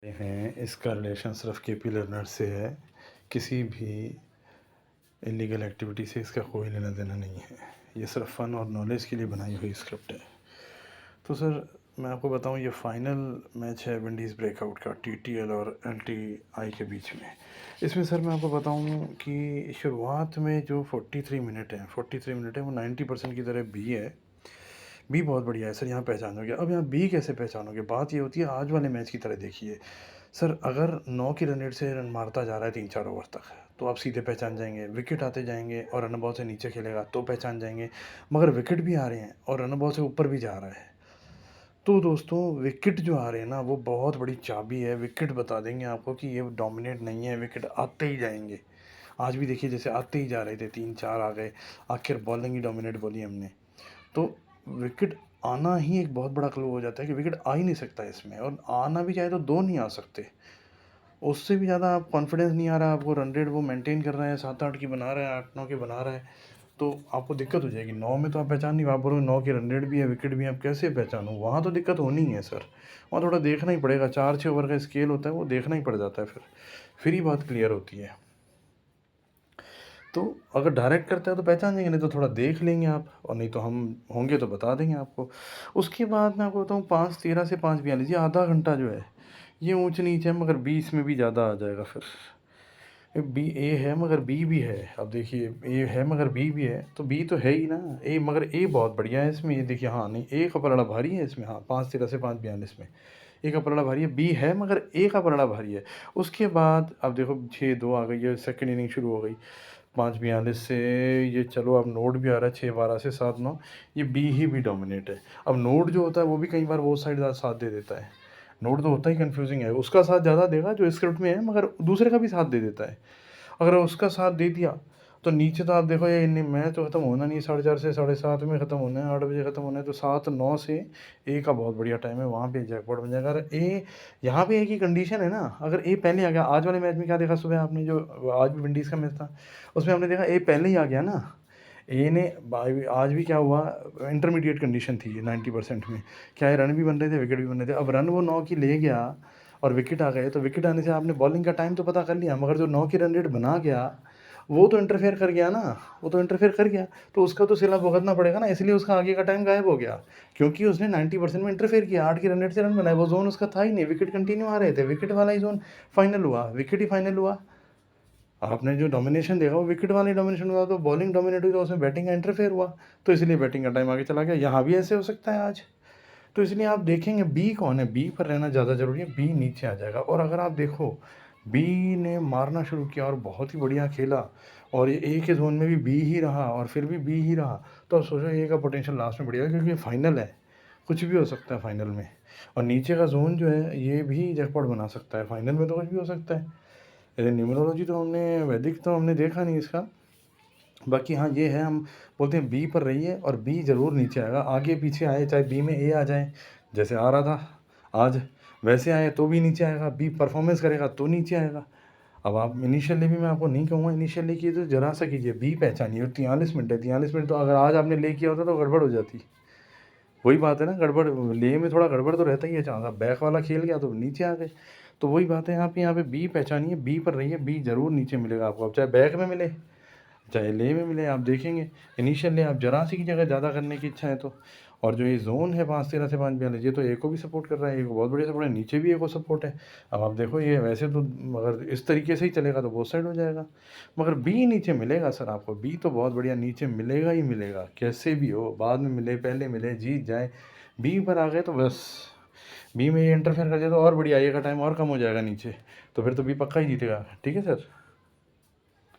हैं इसका रिलेशन सिर्फ केपी लर्नर से है, किसी भी इलीगल एक्टिविटी से इसका कोई लेना देना नहीं है। ये सिर्फ फ़न और नॉलेज के लिए बनाई हुई स्क्रिप्ट है। तो सर मैं आपको बताऊं, ये फाइनल मैच है विंडीज़ ब्रेकआउट का टीटीएल और एलटीआई के बीच में। इसमें सर मैं आपको बताऊं कि शुरुआत में जो 43 मिनट है वो 90% की तरह बी है। बी बहुत बढ़िया है सर, यहाँ पहचानोगे। अब यहाँ बी कैसे पहचानोगे? बात ये होती है आज वाले मैच की तरह। देखिए सर, अगर 9 की रन रेट से रन मारता जा रहा है 3-4 ओवर तक, तो आप सीधे पहचान जाएंगे। विकेट आते जाएंगे और रन बॉल से नीचे खेलेगा तो पहचान जाएंगे। मगर विकेट भी आ रहे हैं और रन बॉल से ऊपर भी जा रहा है, तो दोस्तों विकेट जो आ रहे हैं ना, वो बहुत बड़ी चाबी है। विकेट बता देंगे आपको कि ये डोमिनेट नहीं है, विकेट आते ही जाएंगे। आज भी देखिए, जैसे आते ही जा रहे थे, 3-4 आ गए, आखिर बॉलिंग ही डोमिनेट बोली हमने। तो विकेट आना ही एक बहुत बड़ा क्लू हो जाता है कि विकेट आ ही नहीं सकता इसमें, और आना भी चाहे तो 2 नहीं आ सकते। उससे भी ज़्यादा आप कॉन्फिडेंस नहीं आ रहा, आपको रन रेट वो मेंटेन कर रहा है, 7-8 की बना रहा है, 8-9 की बना रहा है, तो आपको दिक्कत हो जाएगी। 9 में तो आप पहचान नहीं, आप बोलोगे 9 की रन रेट भी है, विकेट भी है, आप कैसे पहचानूँ? वहाँ तो दिक्कत होनी ही है सर, वहाँ थोड़ा देखना ही पड़ेगा। 4-6 ओवर का स्केल होता है, वो देखना ही पड़ जाता है, फिर ही बात क्लियर होती है। तो अगर डायरेक्ट करते हैं तो पहचान जाएंगे, नहीं तो थोड़ा देख लेंगे आप, और नहीं तो हम होंगे तो बता देंगे आपको। उसके बाद मैं आपको बताऊँ, 5:13 से 5:42, ये आधा घंटा जो है ये ऊंच नीच है, मगर बी इसमें भी ज़्यादा आ जाएगा। फिर बी ए है मगर बी भी है। अब देखिए, ए है मगर बी भी है, तो बी तो है ही ना। ए मगर ए बहुत बढ़िया है इसमें, ये देखिए। हाँ नहीं, ए का पलड़ा भारी है इसमें। हाँ, 5:13 से 5:42 में ए का पलड़ा भारी है। बी है मगर ए का पलड़ा भारी है। उसके बाद अब देखो 6-2 आ गई है, सेकंड इनिंग शुरू हो गई। 5:42 से ये, चलो अब नोट भी आ रहा है, 6:12 से 7-9, ये बी ही भी डोमिनेट है। अब नोट जो होता है वो भी कई बार वो साइड साथ दे देता है। नोट तो होता ही कंफ्यूजिंग है, उसका साथ ज़्यादा देगा जो स्क्रिप्ट में है, मगर दूसरे का भी साथ दे देता है। अगर उसका साथ दे दिया तो नीचे तो आप देखो, ये मैच तो ख़त्म होना नहीं, 4:30 से 7:30 में ख़त्म होना है, 8 बजे ख़त्म होना है, तो 7-9 से ए का बहुत बढ़िया टाइम है, वहाँ पे जैकपॉट बन जाएगा। अगर ए, यहाँ पे एक ही कंडीशन है ना, अगर ए पहले आ गया। आज वाले मैच में क्या देखा सुबह आपने, जो आज भी विंडीज़ का मैच था, उसमें हमने देखा ए पहले ही आ गया ना। ए ने आज भी क्या हुआ, इंटरमीडिएट कंडीशन थी 90% में, क्या है, रन भी बन रहे थे, विकेट भी बन रहे थे। अब रन वो 9 की ले गया और विकेट आ गए, तो विकेट आने से आपने बॉलिंग का टाइम तो पता कर लिया, मगर जो 9 की रन रेट बना गया वो तो इंटरफेयर कर गया ना, वो तो इंटरफेयर कर गया, तो उसका तो सिला भुगतना पड़ेगा ना। इसलिए उसका आगे का टाइम गायब हो गया, क्योंकि उसने 90% में इंटरफेयर किया। 8 की रन रेट से रन बनाए, वो जोन उसका था ही नहीं, विकेट कंटिन्यू आ रहे थे, विकेट वाला ही जोन फाइनल हुआ, विकेट ही फाइनल हुआ। आपने जो डोमिनेशन देखा वो विकेट वाली डोमिनेशन हुआ, तो बॉलिंग डोमिनेट हुई, तो उसमें बैटिंग का इंटरफेयर हुआ, तो इसलिए बैटिंग का टाइम आगे चला गया। यहाँ भी ऐसे हो सकता है आज। तो इसलिए आप देखेंगे बी कौन है, बी पर रहना ज़्यादा ज़रूरी है, बी नीचे आ जाएगा। और अगर आप देखो, बी ने मारना शुरू किया और बहुत ही बढ़िया खेला, और ये ए के जोन में भी बी ही रहा और फिर भी बी ही रहा, तो अब सोचो ए का पोटेंशियल लास्ट में बढ़िया, क्योंकि ये फाइनल है, कुछ भी हो सकता है फाइनल में। और नीचे का जोन जो है ये भी जैकपॉट बना सकता है, फाइनल में तो कुछ भी हो सकता है। ऐसे न्यूमरोलॉजी तो हमने, वैदिक तो हमने देखा नहीं इसका। बाकी हाँ ये है, हम बोलते हैं बी पर रहिए और बी ज़रूर नीचे आएगा। आगे पीछे आए, चाहे बी में ए आ जाए, जैसे आ रहा था आज, वैसे आए तो भी नीचे आएगा। बी परफॉर्मेंस करेगा तो नीचे आएगा। अब आप इनिशियली भी, मैं आपको नहीं कहूँगा इनिशियली की, तो जरा सा कीजिए, बी पहचानिए। 43 मिनट है, 43 मिनट तो अगर आज आपने ले किया होता तो गड़बड़ हो जाती। वही बात है ना, गड़बड़ ले में थोड़ा गड़बड़ तो रहता ही है चांस। आप बैक वाला खेल गया तो नीचे आ गए, तो वही बात है। आप यहाँ पे बी पहचानिए, बी पर रहिए, बी ज़रूर नीचे मिलेगा आपको। अब चाहे बैक में मिले चाहे ले में मिले, आप देखेंगे इनिशियल ले आप जरा सी की जगह ज़्यादा करने की इच्छा है तो। और जो ये जोन है 5:13 से 5:42, ये तो ए को भी सपोर्ट कर रहा है, ए को बहुत बढ़िया सपोर्ट है, नीचे भी ए को सपोर्ट है। अब आप देखो, ये वैसे तो अगर इस तरीके से ही चलेगा तो बहुत साइड हो जाएगा, मगर बी नीचे मिलेगा सर आपको। बी तो बहुत बढ़िया नीचे मिलेगा ही मिलेगा, कैसे भी हो, बाद में मिले पहले मिले, जीत जाए। बी पर आ गए तो बस, बी में ये इंटरफेयर कर दिया तो और बढ़िया, ए का टाइम और कम हो जाएगा नीचे, तो फिर तो बी पक्का ही जीतेगा। ठीक है सर।